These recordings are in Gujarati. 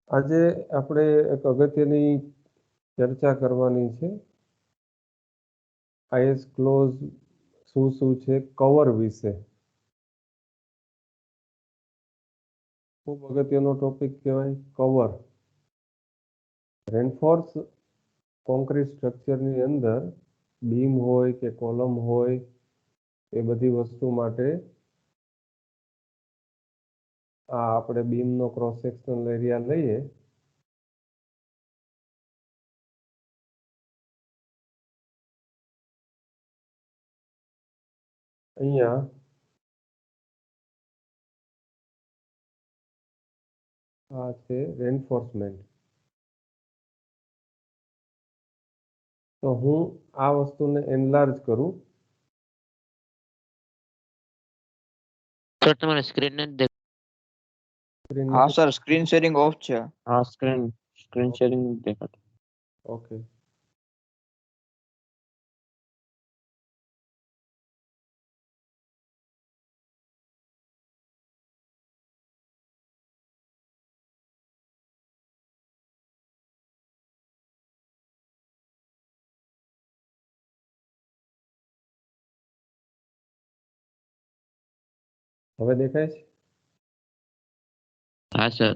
આજે આપણે એક અગત્યની ચર્ચા કરવાની છે. આઈએસ ક્લોઝ શું છે, કવર વિશે. ખૂબ અગત્યનો ટોપિક કહેવાય કવર. રેનફોર્સ કોન્ક્રીટ સ્ટ્રક્ચરની અંદર બીમ હોય કે કોલમ હોય એ બધી વસ્તુ માટે આ આપણે બીમનો ક્રોસ સેક્શનલ એરિયા લઈએ અહીંયા આ છે રેનફોર્સમેન્ટ. તો હું આ વસ્તુને એનલાર્જ કરું. સર તમારી સ્ક્રીન નથી હા સર, સ્ક્રીન શેરિંગ ઓફ છે. હા સ્ક્રીન શેરિંગ દેખાતું. ઓકે. હવે દેખાય છે? હા સર.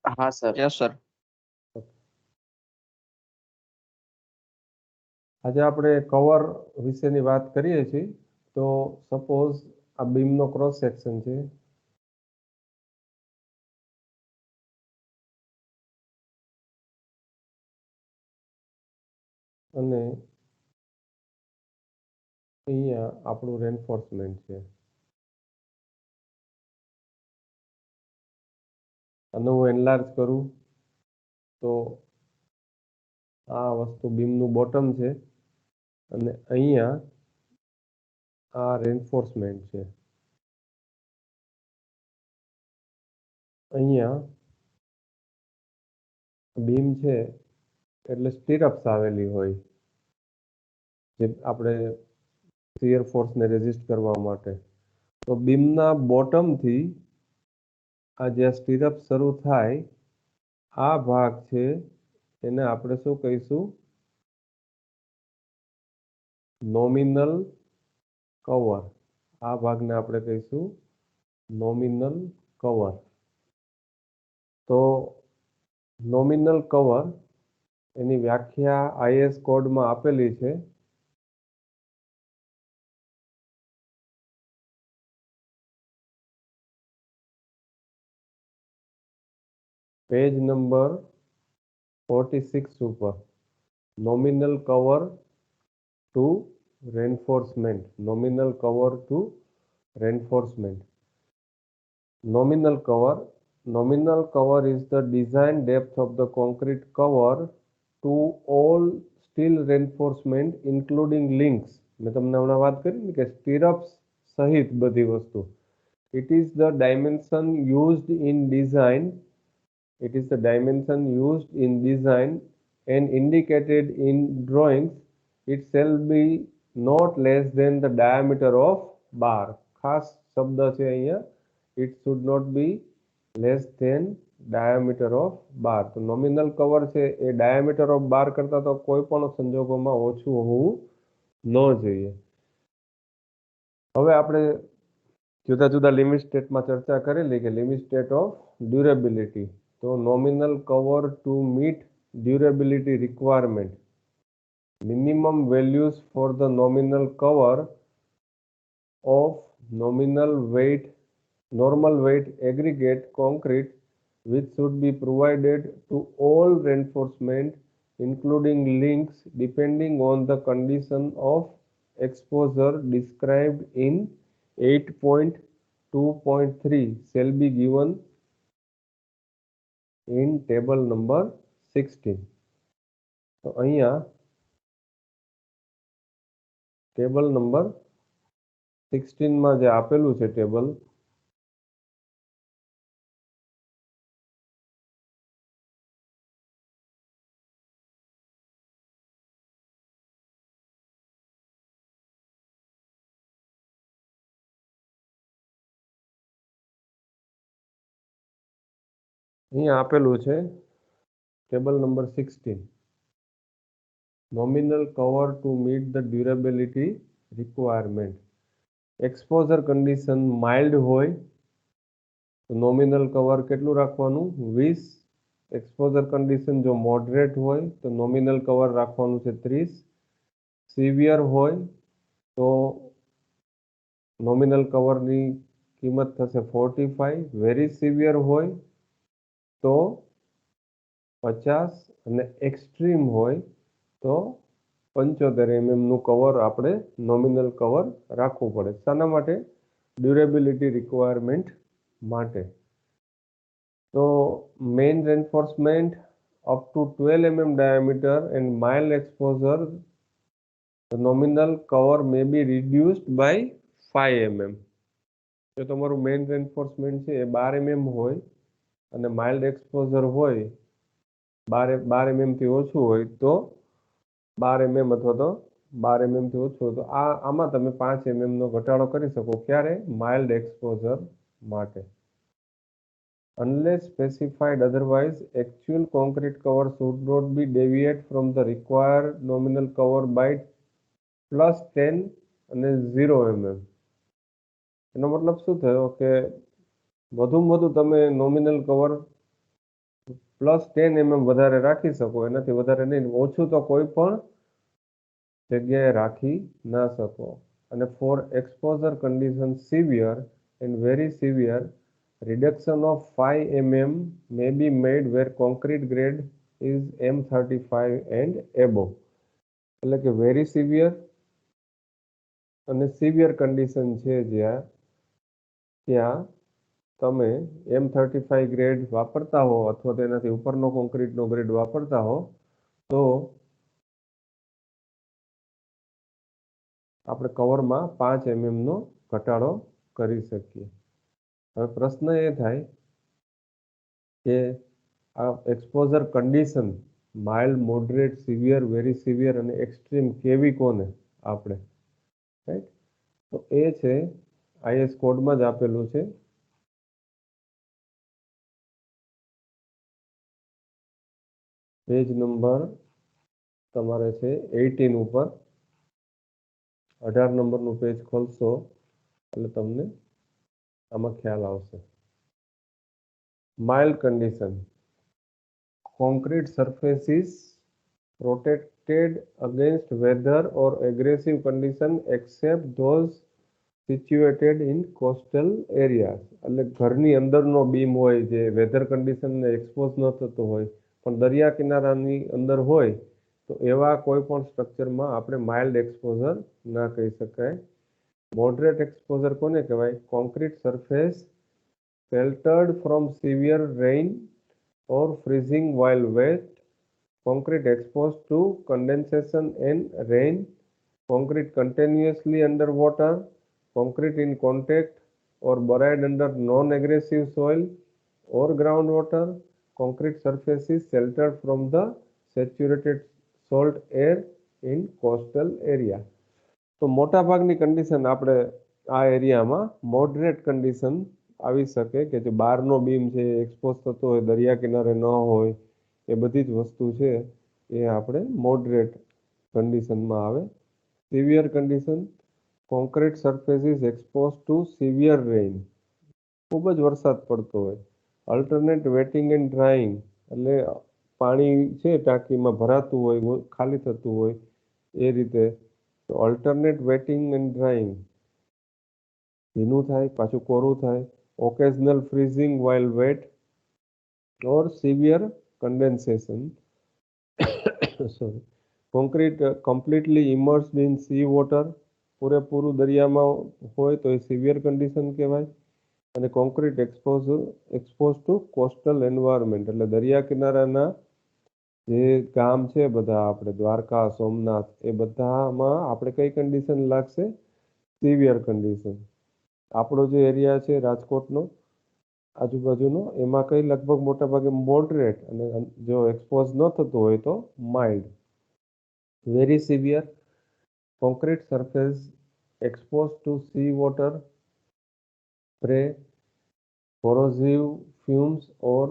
હા સર. Yes sir. આજે આપણે કવર વિશેની વાત કરીએ છીએ. તો સપોઝ આ બીમનો ક્રોસ સેક્શન છે. અને અહીંયા આપણું રેનફોર્સમેન્ટ છે. અને હું એનલાર્જ કરું તો આ વસ્તુ બીમનું બોટમ છે અને અહીંયા આ રેનફોર્સમેન્ટ છે. અહીંયા બીમ છે એટલે સ્ટીરઅપ્સ આવેલી હોય જે આપણે શિયર ફોર્સને રેઝિસ્ટ કરવા માટે. તો બીમના બોટમથી આ જે સ્ટીરઅપ શરૂ થાય આ ભાગ છે એને આપણે શું કહીશું? Nominal cover. આ ભાગને આપણે કહીશું નોમિનલ કવર. તો નોમિનલ કવર એની વ્યાખ્યા આઈએસ કોડમાં આપેલી છે. પેજ નંબર 46 ઉપર. Nominal cover to reinforcement. Nominal cover to reinforcement. Nominal cover. Nominal cover is the design depth of the concrete cover to all steel reinforcement including links. મેં તમને હમણાં વાત કરી ને કે સ્ટીરઅપ્સ સહિત બધી વસ્તુ. It is the dimension used in design. It is the dimension used in design and indicated in drawings. It shall be not less than the diameter of bar. ખાસ શબ્દ છે અહીંયા. It should not be less than diameter of bar. તો નોમિનલ કવર છે એ ડાયામીટર ઓફ બાર કરતા તો કોઈ પણ સંજોગોમાં ઓછું હોવું ન જોઈએ. હવે આપણે જુદા જુદા લિમિટ સ્ટેટમાં ચર્ચા કરેલી કે લિમિટ સ્ટેટ ઓફ ડ્યુરેબિલિટી. તો nominal cover to meet durability requirement. Minimum values for the nominal cover of normal weight aggregate concrete which should be provided to all reinforcement including links depending on the condition of exposure described in 8.2.3 shall be given in table number 16. તો અહીંયા ટેબલ નંબર 16 માં જે આપેલું છે ટેબલ અહીંયા આપેલું છે Table number 16. Nominal cover to meet the durability requirement. Exposure condition mild હોય તો nominal cover કેટલું રાખવાનું 20. Exposure condition જો moderate હોય તો nominal cover રાખવાનું છે 30. Severe હોય તો nominal cover ની કિંમત થશે 45. Very severe હોય તો 50 અને એક્સ્ટ્રીમ હોય તો 75 mm નું કવર આપણે નોમિનલ કવર રાખવું પડે. શાના માટે? ડ્યુરેબિલિટી રિક્વાયરમેન્ટ માટે. તો main reinforcement up to 12 mm diameter and mild exposure, the nominal cover may be reduced by 5 mm. જો તમારું મેઇન રેન્ફોર્સમેન્ટ છે એ 12 mm હોય અને માઇલ્ડ એક્સપોઝર હોય 12 mm થી ઓછું હોય તો 12 mm અથવા તો 12 mm થી ઓછું હોય તો આમાં તમે 5 mm નો ઘટાડો કરી શકો. ક્યારે? માઇલ્ડ એક્સપોઝર માટે. Unless specified otherwise, actual concrete cover should not be deviate from the required nominal cover by +10 અને 0 mm. એનો મતલબ શું થયો કે વધુમાં વધુ તમે નોમિનલ કવર +10 mm વધારે રાખી શકો, એનાથી વધારે નહીં. ઓછું તો કોઈ પણ જગ્યાએ રાખી ના શકો. અને for exposure condition severe and very severe, reduction of 5 mm may be made where concrete grade is M35 and above. એટલે કે વેરી સિવિયર અને સિવિયર કન્ડિશન છે ત્યાં તમે M35 ગ્રેડ વાપરતા હો અથવા તેનાથી ઉપરનો કોન્ક્રીટનો ગ્રેડ વાપરતા હો તો આપણે કવરમાં 5 mm નો ઘટાડો કરી શકીએ. હવે પ્રશ્ન એ થાય કે આ exposure condition mild, moderate, severe, very severe અને એક્સ્ટ્રીમ કેવી કોને આપણે, રાઈટ? તો એ છે IS કોડમાં જ આપેલું છે. પેજ નંબર તમારે છે 18 ઉપર, 18 નંબરનું પેજ ખોલશો એટલે તમને આમાં ખ્યાલ આવશે. Mild condition. Concrete surface is protected against weather or aggressive condition except those situated in coastal areas. એટલે ઘરની અંદરનો બીમ હોય જે વેધર કન્ડિશનને એક્સપોઝ ન થતો હોય પણ દરિયા કિનારાની અંદર હોય તો એવા કોઈ પણ સ્ટ્રક્ચરમાં આપણે માઇલ્ડ એક્સપોઝર ના કહી શકાય. મોડરેટ એક્સપોઝર કોને કહેવાય? Concrete surface sheltered from severe rain or freezing while wet, concrete exposed to condensation and rain, concrete continuously under water, concrete in contact or buried under non-aggressive soil or groundwater, concrete surfaces sheltered from the saturated salt air in coastal area. તો મોટાભાગની કન્ડિશન આપણે આ એરિયામાં મોડરેટ કન્ડિશન આવી શકે કે જે બહારનો બીમ છે એક્સપોઝ થતો હોય, દરિયા કિનારે ન હોય, એ બધી જ વસ્તુ છે એ આપણે મોડરેટ કન્ડિશનમાં આવે. Severe condition, concrete surface is expose two severe rain, ખૂબ જ વરસાદ પડતો હોય. અલ્ટરનેટ વેટિંગ એન્ડ ડ્રાઇંગ, એટલે પાણી છે ટાંકીમાં ભરાતું હોય, ખાલી થતું હોય એ રીતે. તો અલ્ટરનેટ વેટિંગ એન્ડ ડ્રાઇંગ, ભીનું થાય પાછું કોરું થાય. Occasional freezing while wet or severe condensation. Sorry. Concrete completely immersed in sea water, પૂરેપૂરું દરિયામાં હોય તો એ સિવિયર કન્ડિશન કહેવાય. અને concrete expose two coastal environment, એટલે દરિયા કિનારાના જે ગામ છે બધા આપણે દ્વારકા, સોમનાથ, એ બધામાં આપણે કઈ કન્ડિશન લાગશે? Severe condition. આપણો જે એરિયા છે રાજકોટનો આજુબાજુનો એમાં કઈ લગભગ મોટા ભાગે મોડરેટ, અને જો એક્સપોઝ ન થતું હોય તો mild. Very severe, concrete surface expose two C water, spray, corrosive fumes or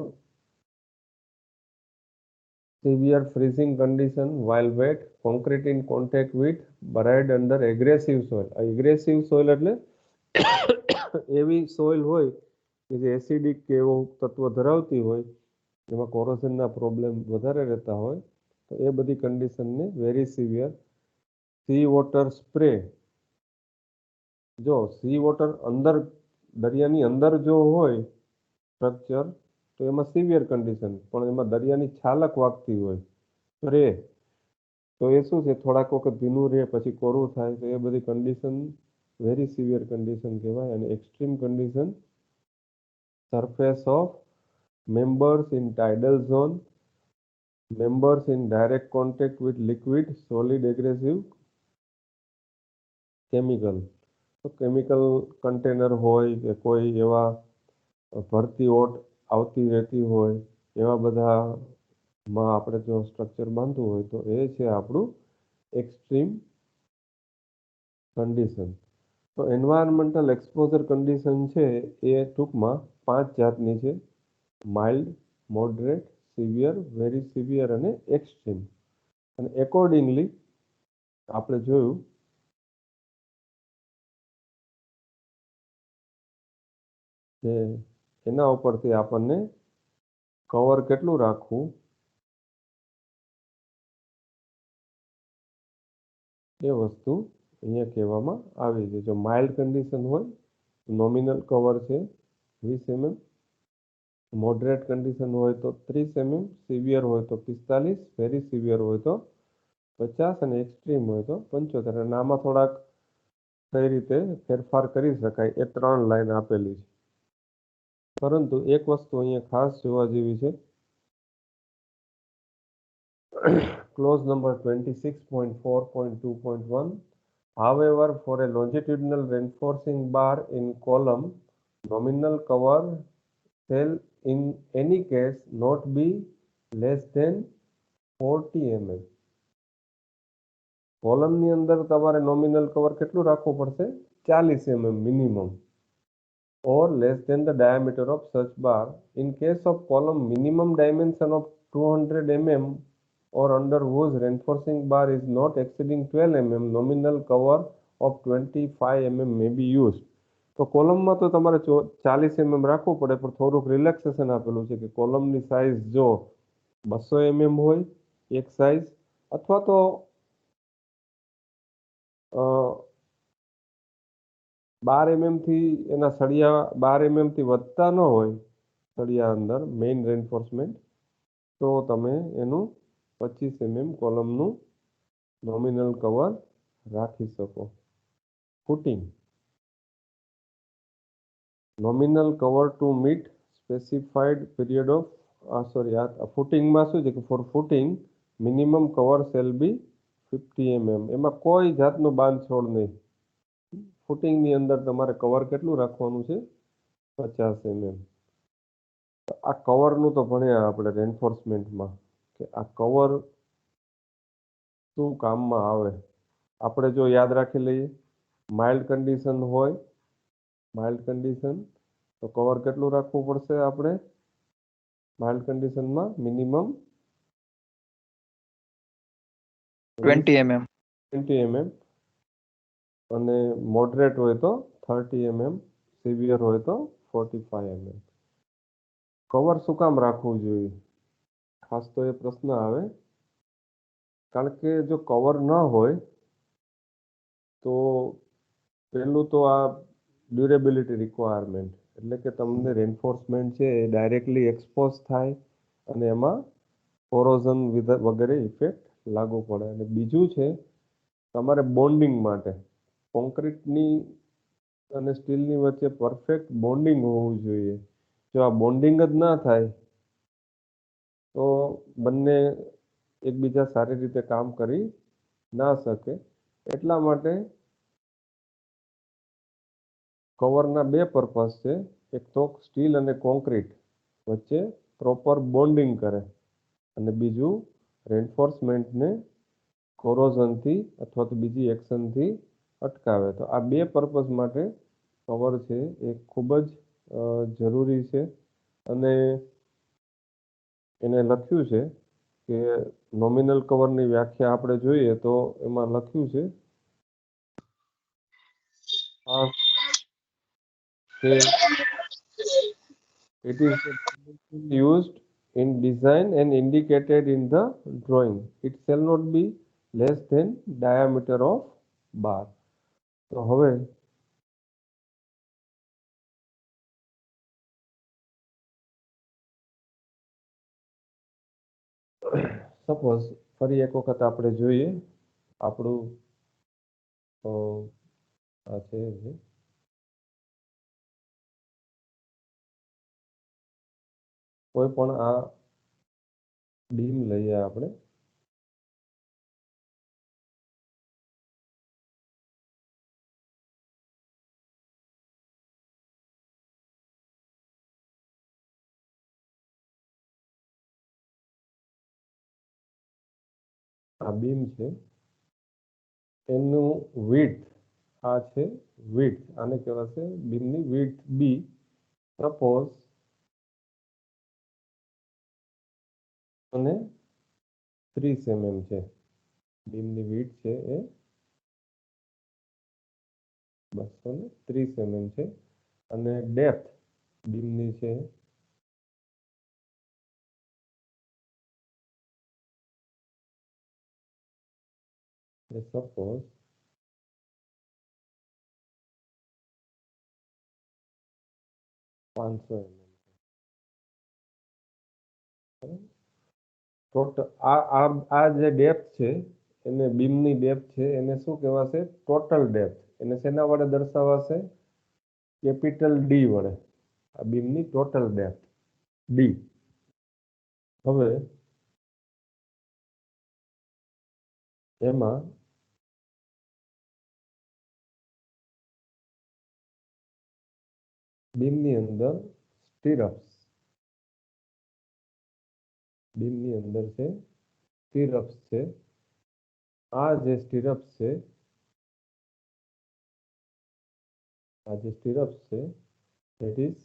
severe freezing condition while wet, concrete in contact with buried under aggressive soil. આ aggressive soil એટલે એવી સોઇલ હોય કે જે એસિડિક કે એવો તત્વ ધરાવતી હોય, જેમાં કોરોઝનના પ્રોબ્લેમ વધારે રહેતા હોય, તો એ બધી કન્ડિશનને very severe. Sea water spray, જો સી વોટર અંદર દરિયાની અંદર જો હોય સ્ટ્રક્ચર તો એમાં સિવિયર કન્ડિશન, પણ એમાં દરિયાની છાલક વાગતી હોય સ્પ્રે તો એ શું છે, થોડાક વખત ભીનું રહે પછી કોરું થાય, તો એ બધી કન્ડિશન વેરી સિવિયર કન્ડિશન કહેવાય. અને extreme condition surface of members in tidal zone, members in direct contact with liquid, solid, aggressive chemical. તો કેમિકલ કન્ટેનર હોય કે કોઈ એવા ભરતી ઓટ આવતી રહેતી હોય એવા બધામાં આપણે જો સ્ટ્રક્ચર બાંધવું હોય તો એ છે આપણું એક્સ્ટ્રીમ કન્ડિશન. તો એન્વાયરમેન્ટલ એક્સપોઝર કન્ડિશન છે એ ટૂંકમાં 5 જાતની છે: mild, moderate, severe, very severe અને એક્સ્ટ્રીમ. અને એકોર્ડિંગલી આપણે જોયું કે એના ઉપરથી આપણને કવર કેટલું રાખવું એ વસ્તુ અહીંયા કહેવામાં આવી છે. જો માઇલ્ડ કન્ડિશન હોય નોમિનલ કવર છે 20 mm, મોડરેટ કન્ડિશન હોય તો 30 mm, સિવિયર હોય તો 45, વેરી સિવિયર હોય તો 50 અને એક્સ્ટ્રીમ હોય તો 75. અને આમાં થોડાક કઈ રીતે ફેરફાર કરી શકાય એ 3 લાઈન આપેલી છે. પરંતુ એક વસ્તુ અહીંયા ખાસ જોવા જેવી છે. Clause number 26.4.2.1. However, for a longitudinal reinforcing bar in column, nominal cover shall in any case not be less than 40 mm. કોલમની અંદર તમારે નોમિનલ કવર કેટલું રાખવું પડશે? 40 mm minimum, or less than the diameter of such bar. In case of column, minimum dimension of 200 mm or under whose reinforcing bar is not exceeding 12 mm, nominal cover of 25 mm may be used. તો કોલમમાં તો તમારે 40 mm રાખવું પડે, પણ થોડુંક રિલેક્સેશન આપેલું છે કે કોલમની સાઇઝ જો 200 mm હોય એક સાઇઝ, અથવા તો 12 mm થી એના સળિયા 12 mm થી વધતા ન હોય સળિયા અંદર મેઇન રેન્ફોર્સમેન્ટ, તો તમે એનું 25 mm કોલમનું નોમિનલ કવર રાખી શકો. Footing, nominal cover to meet specified period of ફૂટિંગમાં શું છે કે for footing minimum cover shall be 50 mm. એમાં કોઈ જાતનું બાંધછોડ નહીં. ફૂટિંગની અંદર તમારે કવર કેટલું રાખવાનું છે? 50 mm. આ કવરનું તો ભણ્યા આપણે રેન્ફોર્સમેન્ટમાં કે આ કવર શું કામમાં આવે. આપણે જો યાદ રાખી લઈએ, માઇલ્ડ કન્ડિશન હોય, માઇલ્ડ કન્ડિશન તો કવર કેટલું રાખવું પડશે આપણે? માઇલ્ડ કન્ડિશનમાં મિનિમમ 20 mm. 20 mm, અને મોડરેટ હોય તો 30 mm, સિવિયર હોય તો 45 mm. કવર શું કામ રાખવું જોઈએ? ખાસ તો એ પ્રશ્ન આવે, કારણ કે જો કવર ન હોય તો પહેલું તો આ ડ્યુરેબિલિટી રિક્વાયરમેન્ટ, એટલે કે તમને રેન્ફોર્સમેન્ટ છે એ ડાયરેક્ટલી એક્સપોઝ થાય અને એમાં કોરોઝન વગેરે ઇફેક્ટ લાગુ પડે. અને બીજું છે તમારે બોન્ડિંગ માટે કોન્ક્રીટની અને સ્ટીલની વચ્ચે પરફેક્ટ બોન્ડિંગ હોવું જોઈએ. જો આ બોન્ડિંગ જ ના થાય તો બંને એકબીજા સારી રીતે કામ કરી ના શકે. એટલા માટે કવરના 2 પર્પઝ છે. એક તો સ્ટીલ અને કોન્ક્રીટ વચ્ચે પ્રોપર બોન્ડિંગ કરે, અને બીજું રેન્ફોર્સમેન્ટને કોરોઝનથી અથવા તો બીજી એક્શનથી અટકાવે. તો આ 2 પર્પઝ માટે કવર છે એ ખૂબ જ જરૂરી છે. અને એને લખ્યું છે કે નોમિનલ કવરની વ્યાખ્યા આપણે જોઈએ તો એમાં લખ્યું છે આ કે it is the dimension used in design and indicated in the drawing. It shall not be less than diameter of bar. તો હવે સપોઝ ફરી એક વખત આપણે જોઈએ આપણું આ છે કોઈ પણ આ બીમ લઈએ આપણે આ બીમ છે એનું width આ છે width આને કહેવાશે બીમની width બી સપોઝ અને 30 mm છે બીમની width છે એ 230 mm છે અને ડેપ્થ બીમની છે સપોઝ 500 mm ટોટલ આ જે ડેપ્થ છે એને બીમની ડેપ્થ છે એને શું કહેવાશે ટોટલ ડેપ્થ એને શેના વડે દર્શાવાશે કેપિટલ ડી વડે આ બીમની ટોટલ ડેપ્થ ડી હવે એમાં બીમની અંદર સ્ટીરપ્સ બીમની અંદર છે સ્ટીરપ્સ છે આ જે સ્ટીરપ્સ છે આ જે સ્ટીરપ્સ છે ધેટ ઇઝ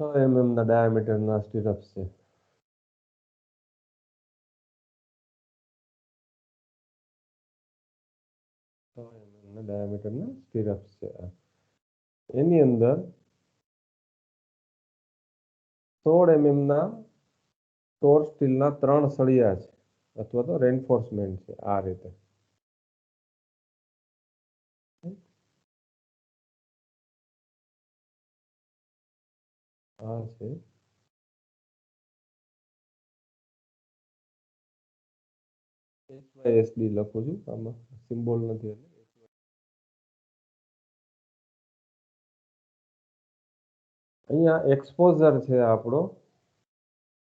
6 mm ના ડાયામીટરના સ્ટીરપ્સ છે 6 mm ના ડાયામીટરના સ્ટીરપ્સ છે એની અંદર 16 mm ના ટોર સ્ટીલના 3 સળિયા છે અથવા તો રેન્ફોર્સમેન્ટ છે આ રીતે આ છે HYSD લખું છું આમાં સિમ્બોલ નથી એટલે અહીંયા એક્સપોઝર છે આપણો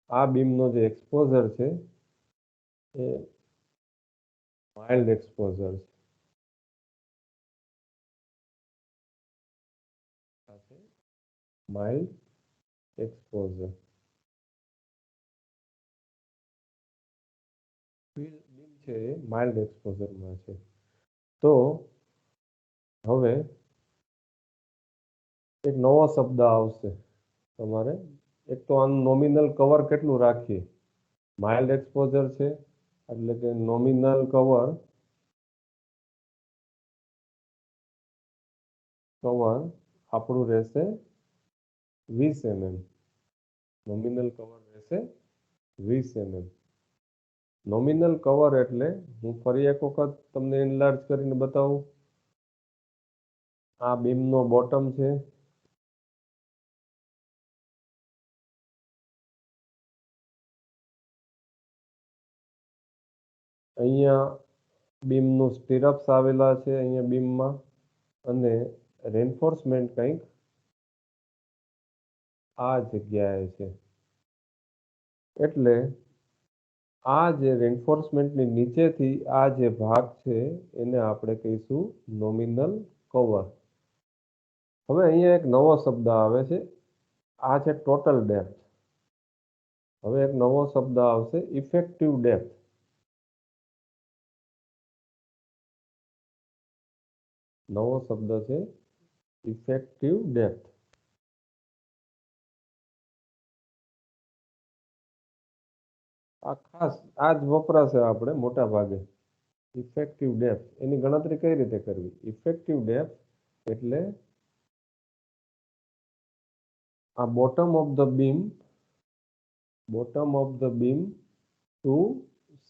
આ બીમનો જે એક્સપોઝર છે એ માઇલ્ડ એક્સપોઝર છે માઇલ્ડ એક્સપોઝર બીમ છે એ માઇલ્ડ એક્સપોઝરમાં છે તો હવે એક નવો શબ્દ આવશે તમારે એક તો આનું નોમિનલ કવર કેટલું રાખીએ માઇલ્ડ એક્સપોઝર છે એટલે કે નોમિનલ કવર આપણું રહેશે 20 mm નોમિનલ કવર રહેશે 20 mm નોમિનલ કવર એટલે હું ફરી એક વખત તમને એનલાર્જ કરીને બતાવું આ બીમનો બોટમ છે અહીંયા બીમનું સ્ટીરપ્સ આવેલા છે અહીંયા બીમમાં અને રેન્ફોર્સમેન્ટ કંઈક આ જગ્યાએ છે એટલે આ જે રેન્ફોર્સમેન્ટની નીચેથી આ જે ભાગ છે એને આપણે કહીશું નોમિનલ કવર હવે અહીંયા એક નવો શબ્દ આવે છે આ છે ટોટલ ડેપ્થ હવે એક નવો શબ્દ આવશે ઇફેક્ટિવ ડેપ્થ નવો શબ્દ છે ઇફેક્ટિવ ડેપ્થ આ ખાસ આ જ વપરાશે આપણે મોટા ભાગે ઇફેક્ટિવ ડેપ્થ એની ગણતરી કઈ રીતે કરવી ઇફેક્ટિવ ડેપ્થ એટલે આ bottom of the beam two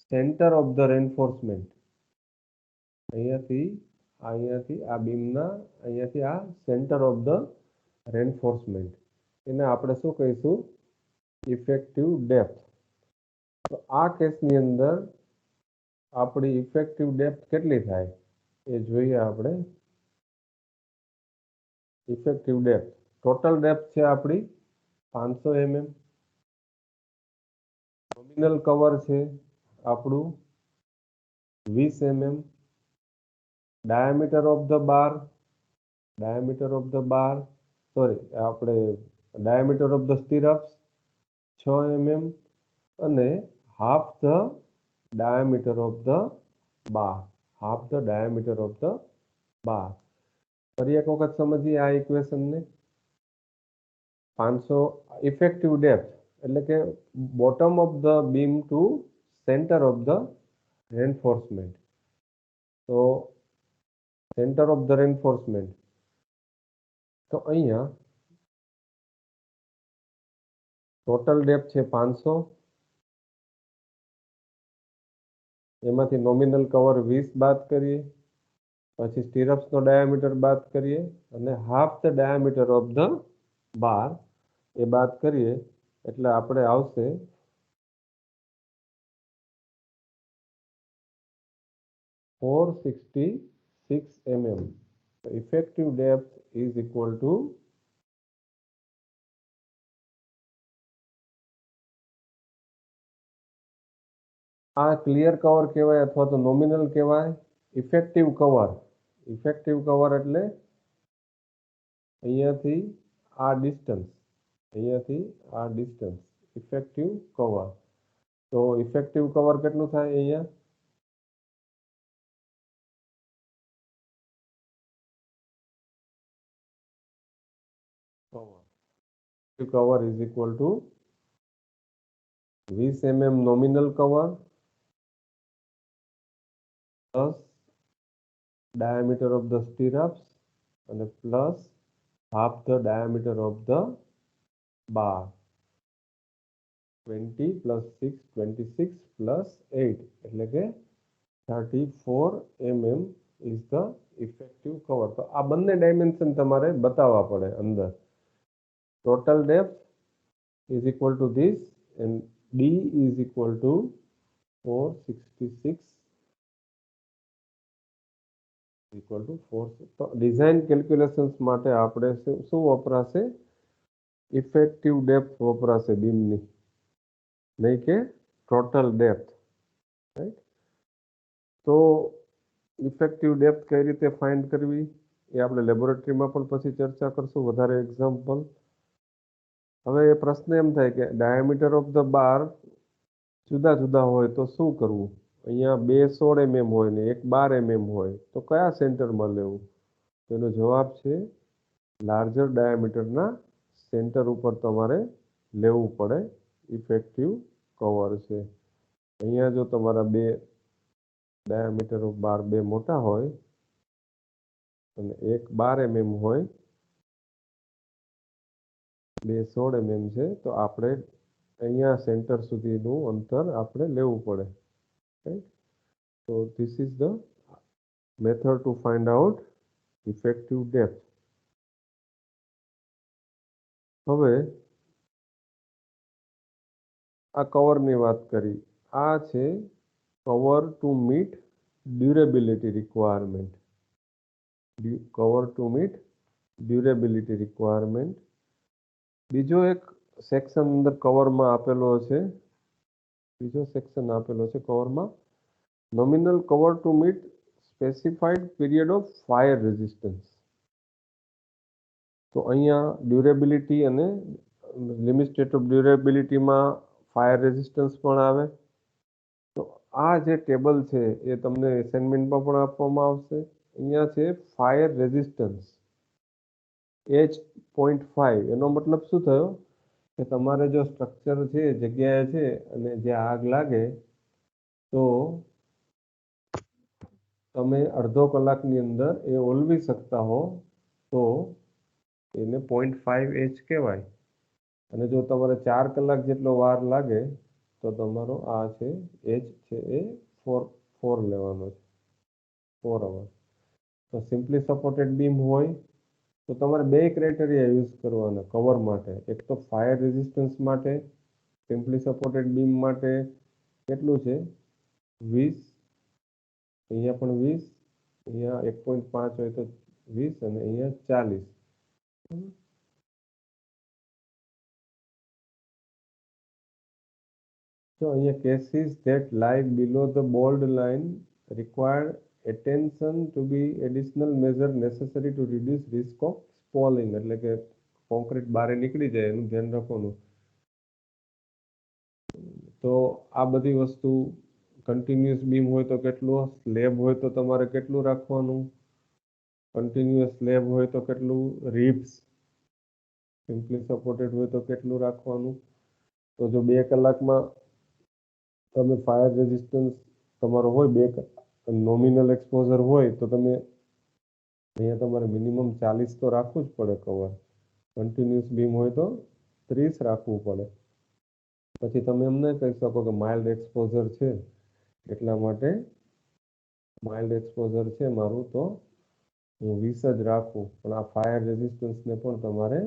centre of the reinforcement અહીંયાથી આ બીમના અહીંયાથી આ સેન્ટર ઓફ ધ રેન્ફોર્સમેન્ટ એને આપણે શું કહીશું ઇફેક્ટિવ ડેપ્થ તો આ કેસની અંદર આપણી ઇફેક્ટિવ ડેપ્થ કેટલી થાય એ જોઈએ આપણે ઇફેક્ટિવ ડેપ્થ ટોટલ ડેપ્થ છે આપણી 500 mm નોમિનલ કવર છે આપણું 20 mm ડાયામીટર ઓફ ધ બાર આપણે ડાયામીટર ઓફ ધ સ્ટીરપ્સ 6 mm અને half the diameter of the બાર ફરી એક વખત સમજીએ આ ઇક્વેશનને 500 ઇફેક્ટિવ ડેપ્થ એટલે કે bottom of the beam two centre of the reinforcement તો સેન્ટર ઓફ ધ રેન્ફોર્સમેન્ટ તો અહીંયા ટોટલ ડેપ્થ છે 500 એમાંથી નોમિનલ કવર 20 બાદ કરીએ પછી સ્ટીરપ્સનો ડાયામીટર બાદ કરીએ અને half the diameter of the bar એ બાદ કરીએ એટલે આપણે આવશે 466 mm effective depth is equal to આ ક્લિયર કવર કહેવાય અથવા તો નોમિનલ કહેવાય ઇફેક્ટિવ કવર એટલે અહીંયાથી આ ડિસ્ટન્સ ઇફેક્ટિવ કવર તો ઇફેક્ટિવ કવર કેટલું થાય અહીંયા cover is equal to 20 mm nominal cover plus diameter of the stirrups and plus half the diameter of the bar 20 plus 6 26 plus 8 એટલે કે 34 mm is the effective cover તો આ બંને ડાયમેન્શન તમારે બતાવવા પડે અંદર total depth is equal to this and D is equal to 466 equal to 4 તો ડિઝાઇન કેલ્ક્યુલેશન્સ માટે આપણે શું વપરાશે ઇફેક્ટિવ ડેપ્થ વપરાશે બીમની નહીં કે ટોટલ ડેપ્થ રાઈટ તો ઇફેક્ટિવ ડેપ્થ કઈ રીતે ફાઇન્ડ કરવી એ આપણે લેબોરેટરીમાં પણ પછી ચર્ચા કરશું વધારે એક્ઝામ્પલ હવે એ પ્રશ્ન એમ થાય કે ડાયામીટર ઓફ ધ બાર જુદા જુદા હોય તો શું કરવું અહીંયા 2 16 mm હોય ને એક 12 mm હોય તો કયા સેન્ટરમાં લેવું તેનો જવાબ છે લાર્જર ડાયામીટરના સેન્ટર ઉપર તમારે લેવું પડે ઇફેક્ટિવ કવર છે અહીંયા જો તમારા 2 ડાયામીટર ઓફ બાર 2 મોટા હોય અને એક 12 mm હોય 2 16 mm છે તો આપણે અહીંયા સેન્ટર સુધીનું અંતર આપણે લેવું પડે right so this is the method to find out effective depth હવે આ કવરની વાત કરી આ છે cover to meet durability requirement બીજો એક સેક્શન અંદર કવરમાં આપેલો છે કવરમાં nominal cover to meet specified period of fire resistance તો અહીંયા ડ્યુરેબિલિટી અને લિમિટ ઓફ ડ્યુરેબિલિટીમાં ફાયર રેઝિસ્ટન્સ પણ આવે તો આ જે ટેબલ છે એ તમને એસાઇનમેન્ટમાં પણ આપવામાં આવશે અહીંયા છે ફાયર રેઝિસ્ટન્સ H.5 એનો મતલબ શું થયો કે તમારે જો સ્ટ્રક્ચર છે જગ્યાએ છે અને જે આગ લાગે તો તમે અડધો કલાકની અંદર એ ઓલવી શકતા હો તો એને 0.5 H કહેવાય. અને જો તમારે 4 કલાક જેટલો વાર લાગે તો તમારો આ છે H છે એ 4 લેવાનો છે, 4 અવર. તો સિમ્પલી સપોર્ટેડ બીમ હોય તો તમારે બે ક્રાઇટેરિયા યુઝ કરવાના કવર માટે. એક તો ફાયર રેઝિસ્ટન્સ માટે સિમ્પલી સપોર્ટેડ બીમ માટે કેટલું છે 20, અહીંયા પણ 20, અહીંયા 1.5 હોય તો 20 અને અહીંયા 40. So અહીંયા cases that lie below the bold line require attention to be additional measure necessary to reduce risk of spalling. એટલે કે કોન્ક્રીટ બહાર નીકળી જાય એનું ધ્યાન રાખવાનું. તો આ બધી વસ્તુ કન્ટિન્યુઅસ બીમ હોય તો કેટલું, સ્લેબ હોય તો તમારે કેટલું રાખવાનું, કન્ટિન્યુઅસ સ્લેબ હોય તો કેટલું, રિબ્સ સિમ્પલી સપોર્ટેડ હોય તો કેટલું રાખવાનું. તો જો 2 કલાકમાં તમે ફાયર રેઝિસ્ટન્સ તમારો હોય 2 કલાક નોમિનલ એક્સપોઝર હોય તો તમે અહીંયા તમારે મિનિમમ 40 તો રાખવું જ પડે કવર. કન્ટિન્યુઅસ બીમ હોય તો 30 રાખવું પડે. પછી તમે એમ નહીં કહી શકો કે માઇલ્ડ એક્સપોઝર છે એટલા માટે માઇલ્ડ એક્સપોઝર છે મારું તો હું 20 જ રાખું, પણ આ ફાયર રેઝિસ્ટન્સને પણ તમારે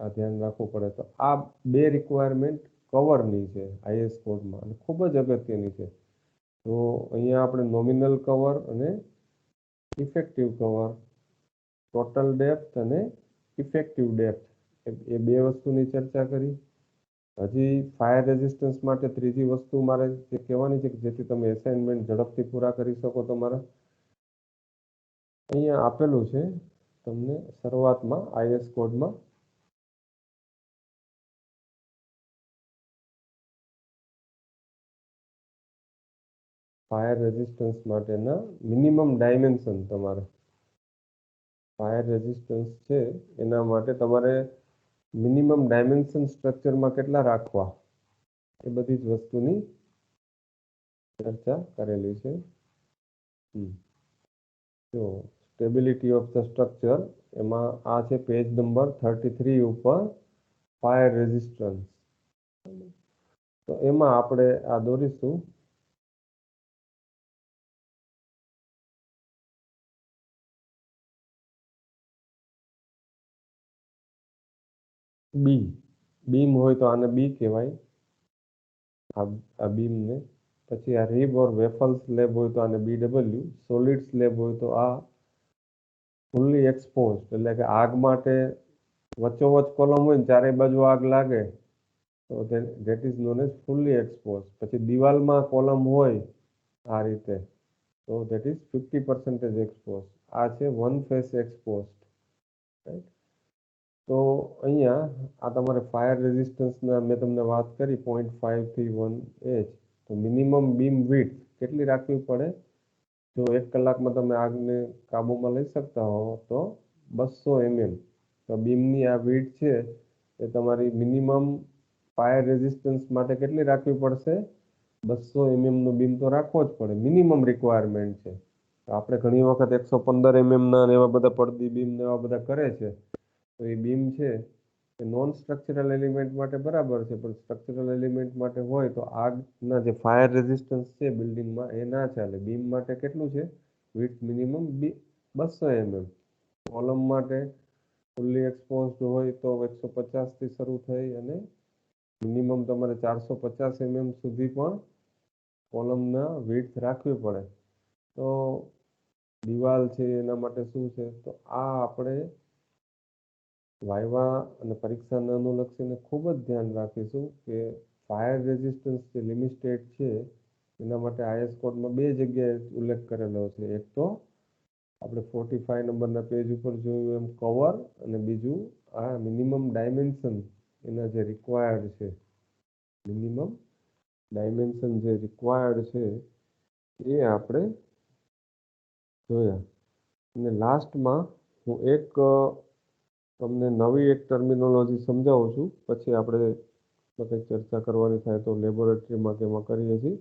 આ ધ્યાન રાખવું પડે. તો આ બે રિક્વાયરમેન્ટ કવરની છે આઈએસ કોડમાં અને ખૂબ જ અગત્યની છે. તો અહીંયા આપણે નોમિનલ કવર અને ઇફેક્ટિવ કવર, ટોટલ ડેપ્થ અને ઇફેક્ટિવ ડેપ્થ એ બે વસ્તુની ચર્ચા કરી. હજી ફાયર રેઝિસ્ટન્સ માટે ત્રીજી વસ્તુ મારે જે કહેવાની છે કે જેથી તમે એસાઇનમેન્ટ ઝડપથી પૂરા કરી શકો તમારા, અહીંયા આપેલું છે તમને શરૂઆતમાં આઈએસ કોડમાં ફાયર રેઝિસ્ટન્સ માટેના મિનિમમ ડાયમેન્શન. તમારે ફાયર રેઝિસ્ટન્સ છે એના માટે તમારે મિનિમમ ડાયમેન્શન સ્ટ્રક્ચરમાં કેટલા રાખવા એ બધી જ વસ્તુની ચર્ચા કરેલી છે. જો સ્ટેબિલિટી ઓફ ધ સ્ટ્રક્ચર એમાં આ છે પેજ નંબર 33 ઉપર ફાયર રેઝિસ્ટન્સ. તો એમાં આપણે આ દોરીશું બી. બીમ હોય તો આને બી કહેવાય, આ બીમને. પછી આ રીબ ઓર વેફલ સ્લેબ હોય તો આને BW, સોલિડ સ્લેબ હોય તો આ ફુલ્લી એક્સપોઝ એટલે કે આગ માટે વચ્ચોવચ કોલમ હોય ને ચારે બાજુ આગ લાગે તો that is known as fully expose. પછી દિવાલમાં કોલમ હોય આ રીતે તો ધેટ ઇઝ 50% એક્સપોઝ. આ છે વન ફેસ એક્સપોઝ. રાઈટ. તો અહીંયા આ તમારે ફાયર રેઝિસ્ટન્સના મેં તમને વાત કરી 0.5 થી 1 H. તો મિનિમમ બીમ વિડ્થ કેટલી રાખવી પડે? જો 1 કલાકમાં તમે આગને કાબૂમાં લઈ શકતા હો તો 200 mm. તો બીમની આ વિડ્થ છે એ તમારી મિનિમમ ફાયર રેઝિસ્ટન્સ માટે કેટલી રાખવી પડશે? 200 mm નો બીમ તો રાખવો જ પડે, મિનિમમ રિક્વાયરમેન્ટ છે. આપણે ઘણી વખત 115 mm ના એવા બધા પડદી બીમ ને એવા બધા કરે છે. તો એ બીમ છે એ નોન સ્ટ્રક્ચરલ એલિમેન્ટ માટે બરાબર છે, પણ સ્ટ્રક્ચરલ એલિમેન્ટ માટે હોય તો આગના જે ફાયર રેઝિસ્ટન્સ છે બિલ્ડિંગમાં એ ના ચાલે. બીમ માટે કેટલું છે વિડ્થ? Minimum 200 mm. કોલમ માટે ફુલ્લી એક્સપોઝડ હોય તો 150 થી શરૂ થઈ અને મિનિમમ તમારે 450 mm સુધી પણ કોલમના વિડ્થ રાખવી પડે. તો દિવાલ છે એના માટે શું છે? તો આ આપણે વાયવા અને પરીક્ષાને અનુલક્ષીને ખૂબ જ ધ્યાન રાખીશું કે ફાયર રેઝિસ્ટન્સ જે લિમિટેડ છે એના માટે આઈએસ કોડમાં બે જગ્યાએ ઉલ્લેખ કરેલો છે. એક તો આપણે 45 નંબરના પેજ ઉપર જોયું એમ કવર, અને બીજું આ મિનિમમ ડાયમેન્શન એના જે રિક્વાયર્ડ છે, મિનિમમ ડાયમેન્શન જે રિક્વાયર્ડ છે એ આપણે જોયા. અને લાસ્ટમાં હું એક તમને નવી એક ટર્મિનોલોજી સમજાવું છું, પછી આપણે કંઈક ચર્ચા કરવાની થાય તો લેબોરેટરીમાં કે એમાં કરીએ છીએ.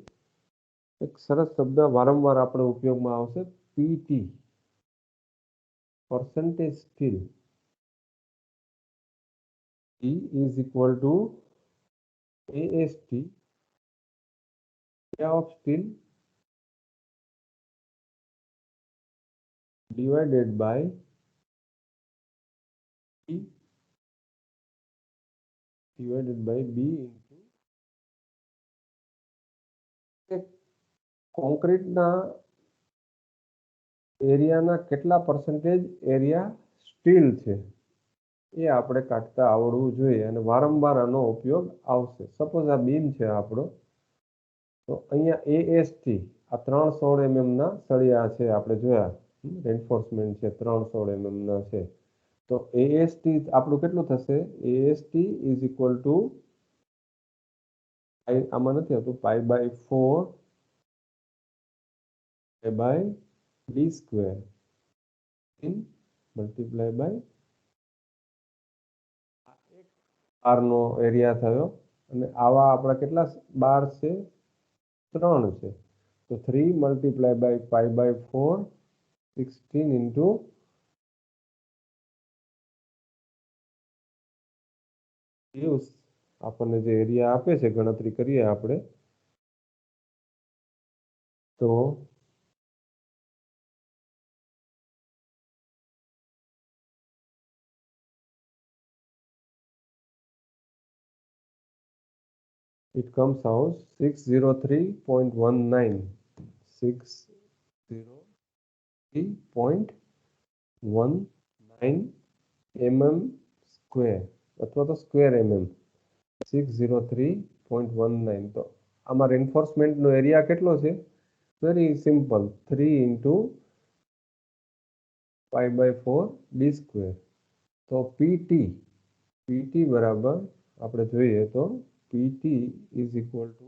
એક સરસ શબ્દ વારંવાર આપણે ઉપયોગમાં આવશે, PT, percentage still. E is equal to AST, area of still, divided by E divided by B into કોન્ક્રીટના એરિયાના કેટલા પરસેન્ટેજ એરિયા સ્ટીલ છે એ આપણે કાઢતા આવડવું જોઈએ અને વારંવાર આનો ઉપયોગ આવશે. સપોઝ આ બીમ છે આપણો, તો અહીંયા AST આ 316 mm ના સળિયા છે, આપણે જોયા રેન્ફોર્સમેન્ટ છે 316 mm ના છે. તો AST આપણું કેટલું થશે? AST ઇઝ ઇક્વલ ટુ આમાં નથી આવતું π/4 by d square in multiply by r નો એરિયા થયો અને આવા આપણા કેટલા બાર છે? 3 છે. તો 3 multiply by π/4 16 into gives આપણને જે એરિયા આપે છે ગણતરી કરીએ આપણે તો it comes out 603.19 mm square અથવા તો સ્ક્વેર mm 603.19. તો આમાં રેન્ફોર્સમેન્ટનો એરિયા કેટલો છે? Very simple, 3 into π/4 d square. તો PT બરાબર આપણે જોઈએ તો PT is equal to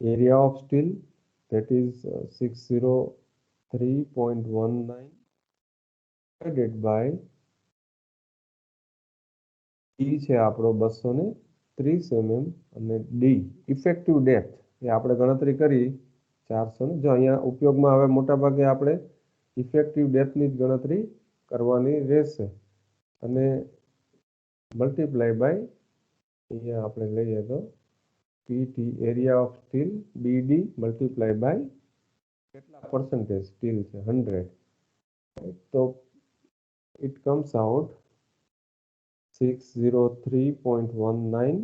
area of steel, that is 603.19 divided by E છે આપણો 230 mm અને D ઇફેક્ટિવ ડેપ્થ એ આપણે ગણતરી કરી 400. જો અહીંયા ઉપયોગમાં હવે મોટાભાગે આપણે ઇફેક્ટિવ ડેપ્થની જ ગણતરી કરવાની રહેશે અને મલ્ટીપ્લાય બાય અહીંયા આપણે લઈએ તો PT area of steel BD multiply by કેટલા પરસેન્ટેજ સ્ટીલ છે 100. તો it comes out 603.19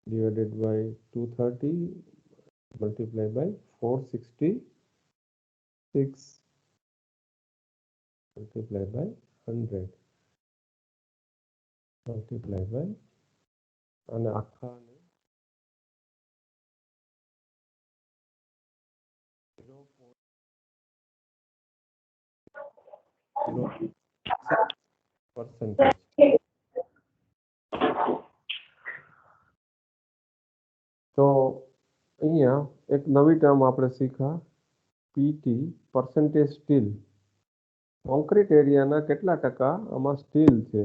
divided by 230 multiplied by 466 multiplied by 100 multiplied by અને આખાને 0.06%. તો અહીંયા એક નવી ટર્મ આપણે શીખા, PT પરસેન્ટેજ સ્ટીલ, કોન્ક્રીટ એરિયાના કેટલા ટકા આમાં સ્ટીલ છે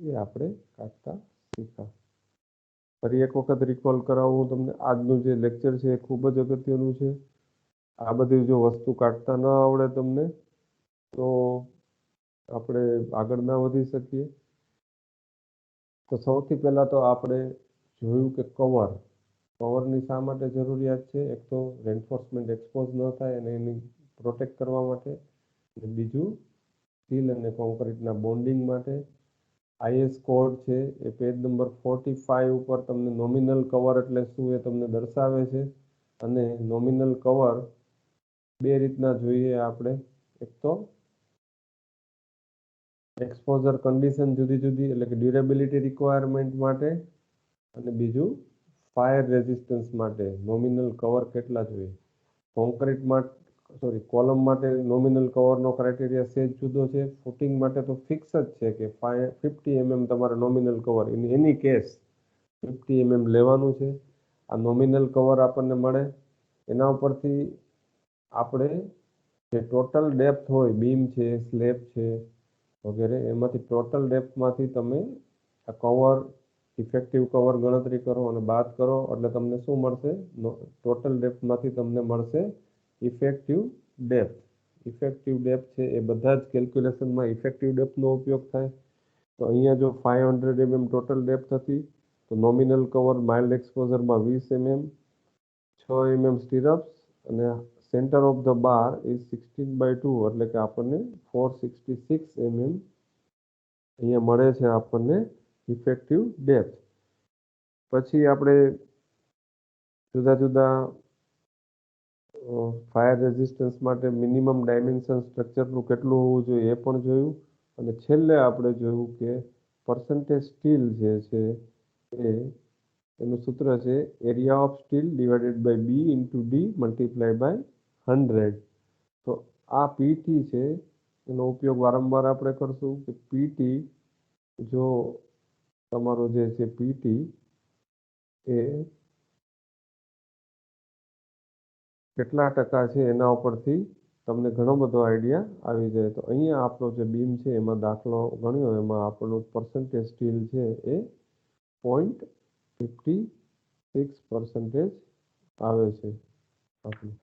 એ આપણે કાઢતા શીખા. ફરી એક વખત રિકોલ કરાવું તમને, આજનું જે લેક્ચર છે એ ખૂબ જ અગત્યનું છે. આ બધી જો વસ્તુ કાઢતા ન આવડે તમને તો આપણે આગળ ના વધી શકીએ. તો સૌથી પહેલાં તો આપણે જોયું કે કવરની શા માટે જરૂરિયાત છે? એક તો રેન્ફોર્સમેન્ટ એક્સપોઝ ન થાય અને એની પ્રોટેક્ટ કરવા માટે, અને બીજું સ્ટીલ અને કોન્ક્રીટના બોન્ડિંગ માટે. IS કોડ છે એ પેજ નંબર 45 ઉપર તમને નોમિનલ કવર એટલે શું એ તમને દર્શાવે છે. અને નોમિનલ કવર બે રીતના જોઈએ આપણે, એક તો એક્સપોઝર કન્ડિશન જુદી જુદી એટલે કે ડ્યુરેબિલિટી રિક્વાયરમેન્ટ માટે, અને બીજું ફાયર રેઝિસ્ટન્સ માટે નોમિનલ કવર કેટલા જોઈએ. કોલમ માટે નોમિનલ કવરનો ક્રાઇટેરિયા સેજ જુદો છે. ફૂટિંગ માટે તો ફિક્સ જ છે કે 50 mm તમારે nominal cover in any case 50 mm લેવાનું છે. આ નોમિનલ કવર આપણને મળે, એના ઉપરથી આપણે જે ટોટલ ડેપ્થ હોય બીમ છે સ્લેબ છે વગેરે એમાંથી ટોટલ ડેપ્થમાંથી તમે આ કવર ઇફેક્ટિવ કવર ગણતરી કરો અને બાદ કરો એટલે તમને શું મળશે ટોટલ ડેપ્થમાંથી તમને મળશે ઇફેક્ટિવ ડેપ્થ છે એ બધા જ કેલ્ક્યુલેશનમાં ઇફેક્ટિવ ડેપ્થનો ઉપયોગ થાય તો અહીંયા જો 500 mm ટોટલ ડેપ્થ હતી તો નોમિનલ કવર માઇલ્ડ એક્સપોઝરમાં 20 mm 6 mm સ્ટીરપ્સ અને centre of the bar is 16/2 એટલે કે આપણને 466 mm અહીંયા મળે છે આપણને ઇફેક્ટિવ ડેપ્થ પછી આપણે જુદા જુદા ફાયર રેઝિસ્ટન્સ માટે મિનિમમ ડાયમેન્શન સ્ટ્રક્ચરનું કેટલું હોવું જોઈએ એ પણ જોયું અને છેલ્લે આપણે જોયું કે પર્સન્ટેજ સ્ટીલ જે છે એ એનું સૂત્ર છે area of steel divided by B into D multiply by 100 તો આ પીટી છે એનો ઉપયોગ વારંવાર આપણે કરશું કે પીટી જો તમારો જે છે પીટી એ કેટલા ટકા છે એના ઉપરથી તમને ઘણો બધો આઈડિયા આવી જાય તો અહીંયા આપણો જે બીમ છે એમાં દાખલો ગણ્યો એમાં આપણું પર્સન્ટેજ સ્ટીલ છે એ 0.56% આવે છે આપણું